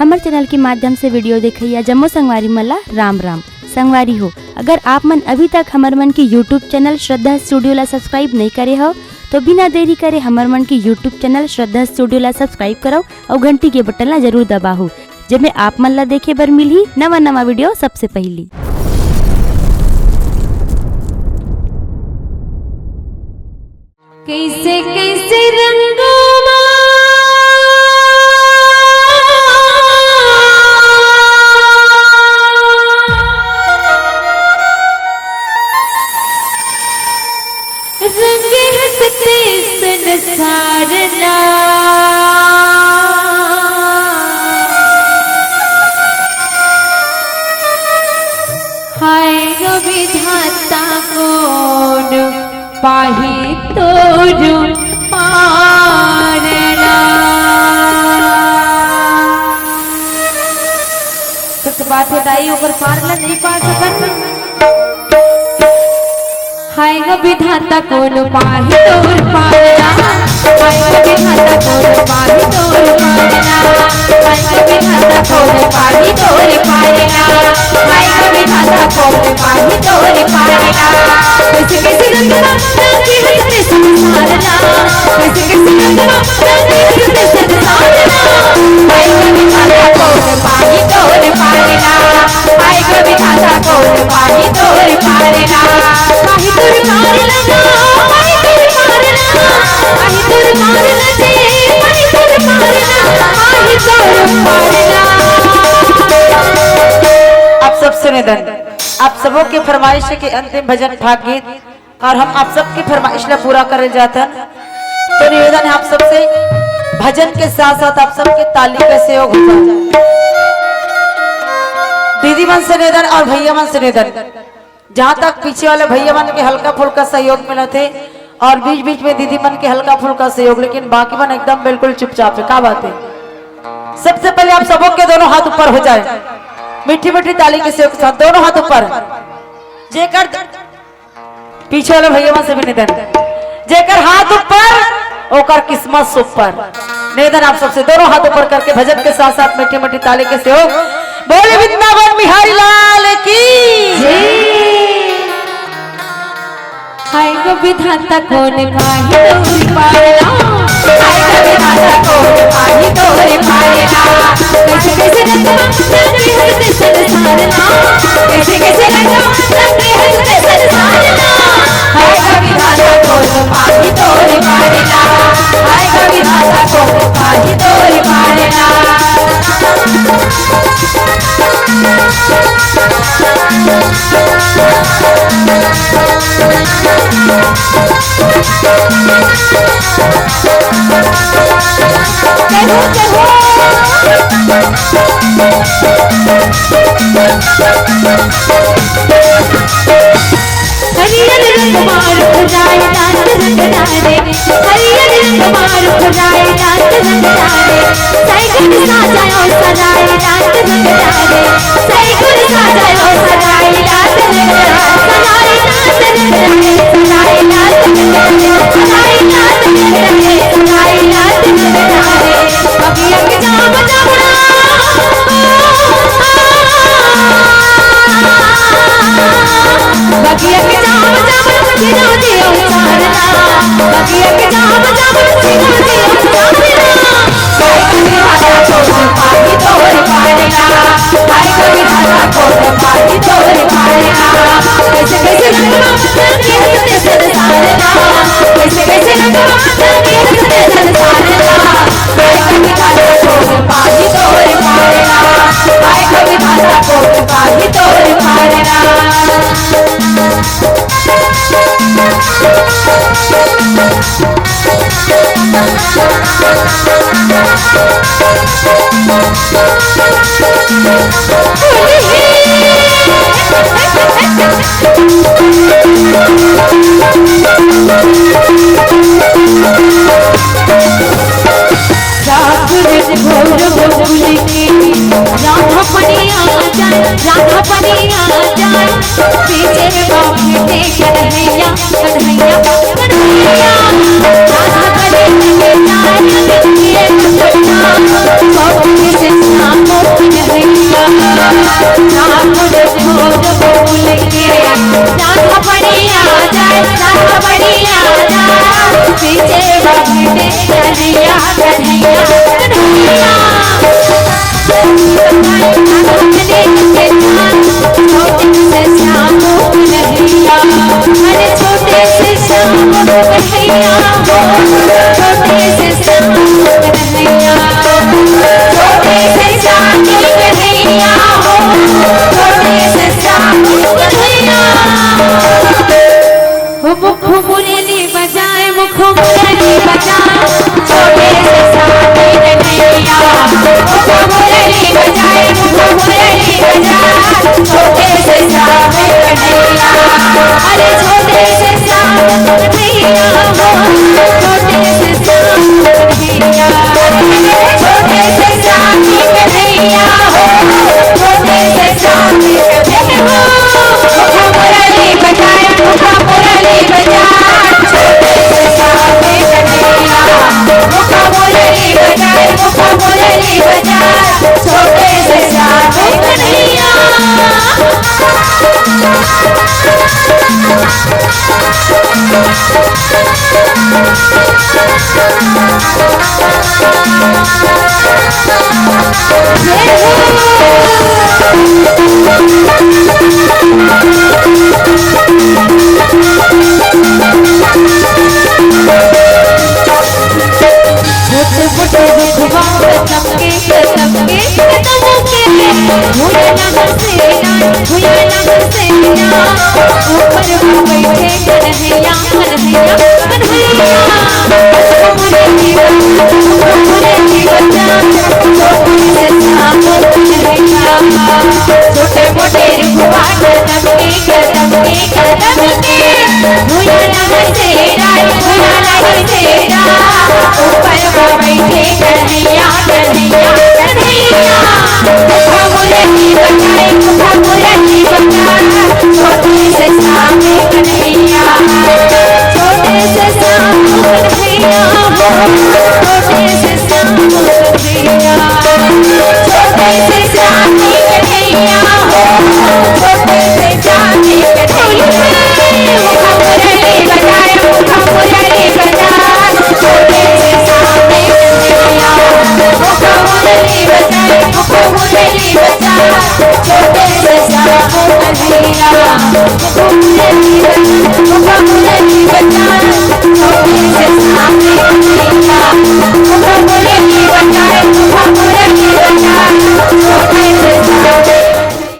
हमारे चैनल के माध्यम से वीडियो देखिए जम्मू संगवारी मल्ला राम राम संगवारी हो। अगर आप मन अभी तक हमार मन की यूट्यूब चैनल श्रद्धा स्टूडियो ला सब्सक्राइब नहीं करे हो तो बिना देरी करे हमार मन की यूट्यूब चैनल श्रद्धा स्टूडियो ला सब्सक्राइब करो और घंटी के बटन ला जरूर दबाओ जिसमें आप मन ला देखे बर मिली नवा नवा वीडियो सबसे पहली। कैसे कैसे रंगों रंगे हंसते संसारना हाय गो विधाता कौन पाही तोरू पारना। सबसे बात बताई ऊपर पारना नहीं पा सकत हाय गो विधाता कौन पाही तोर पारना हाय गो विधाता कौन पाही तोर पारना हाय गो विधाता कौन पाही तोर पारना हाय गो विधाता कौन पाही तोर पारना। कैसे कैसे रंगना रंगे हंसते संसारना कैसे कैसे रंगना रंगे हंसते संसारना हाय गो विधाता कौन पाही तोर पारना हाय गो विधाता कौन पाही तोर पारना। पाही तोर पारना पाही तोर पारना पाही तोर पारना जे पाही तोर पारना पाही तोर पारना। आप सबसे निवेदन आप सबों की फरमाइश के अंतिम भजन भाग गीत और हम आप सबकी फरमाइश ला पूरा करे जाते तो निवेदन है आप सबसे भजन के साथ साथ आप सबके ताली का सहयोग हो जाए। दीदी मन से निवेदन और भैया मन से निवेदन जहाँ तक पीछे वाले भैया मन के हल्का फुल्का सहयोग मिला थे और बीच बीच में दीदी मन के हल्का फुल्का सहयोग लेकिन बाकी मन एकदम बिल्कुल चुपचाप है। क्या बात है। सबसे पहले आप सबों के दोनों हाथ ऊपर हो जाए मीठी मीठी ताली के सहयोग के साथ दोनों हाथ ऊपर जेकर पीछे वाले भैया मन से भी निवेदन जेकर हाथ ऊपर ओकर किस्मत सुपर निवेदन आप सबसे दोनों हाथ ऊपर करके भजन के साथ साथ मीठी मीठी ताली के सहयोग बोले वृंदावन बिहारी लाल की हाय गो विधाता कौन पाही तोर पारना हाय गो विधाता कौन पाही तोर पारना। कैसे कैसे रंगना रंगे हंसते संसारना कैसे कैसे रंगना रंगे हंसते संसारना हाय गो विधाता कौन पाही तोर पारना हाय गो विधाता कौन पाही तोर पारना। हरियर रंग मार खुदाई दांत रंगना रे हरियर रंग मार खुदाई दांत रंगना रे साइकिल साजायो सजाई दांत रंगना रे साइकिल साजायो सजाई दांत रंगना सजाई दांत रंगना सजाई दांत रंगना सजाई दांत रंगना सजाई दांत रंगना रे बगिया के जाम जामना बगिया के जाम जामन सीना दियो चारना बगिया के जाम जामन सीना दियो चारना हाय गो विधाता कौन पाही तोर पारना हाय गो विधाता कौन पाही तोर पारना। कैसे कैसे रंगना रंगे हंसते संसारना कैसे कैसे रंगना रंगे हंसते संसारना हाय गो विधाता कौन पाही तोर पारना हाय गो विधाता कौन पाही तोर पारना। राधा पनिया जाए पीछे बापे कन्हैया कन्हैया कन्हैया राधा गले लगे जाए मुख मुरली बजाए मुख मुरली बजाए छोटे से साथी कन्हैया मुख मुरली बजाए मुख मुरली बजाए छोटे से साथी कन्हैया अरे छोटे से साथी कन्हैया हो छोटे से साथी कन्हैया छोटे से साथी कन्हैया हो छोटे से साथी कन्हैया मुख मुरली बजाए मुख मुरली बजाए छोटे से साथी कन्हैया मुख मुरली बजाए मुख मुरली बजाए छोटे से साथी कन्हैया छोटे छोटे दुखवा तमके तमके तमके हुए नगर से ना हुए नगर से ना ऊपर बैठे कन्हैया कन्हैया कन्हैया मुरे जीवन मुरे जीवन छोटे से सामो कन्हैया छोटे मोटे दुखवा तमके तमके तमके हुए नगर से ना हुए नगर से ना ऊपर बैठे कन्हैया कन्हैया कन्हैया मुरली बजाए मुरली बजाए छोटे से सामने कन्हैया छोटे से सामने कन्हैया छोटे से सामने कन्हैया छोटे से सामने कन्हैया छोटे से सामने कन्हैया मुरली बजाए मुरली बजाए छोटे से सामने कन्हैया मुख मुरली बजाए मुख मुरली बजाए छोटे से सामने कन्हैया मुख मुरली बजाए मुख मुरली बजाए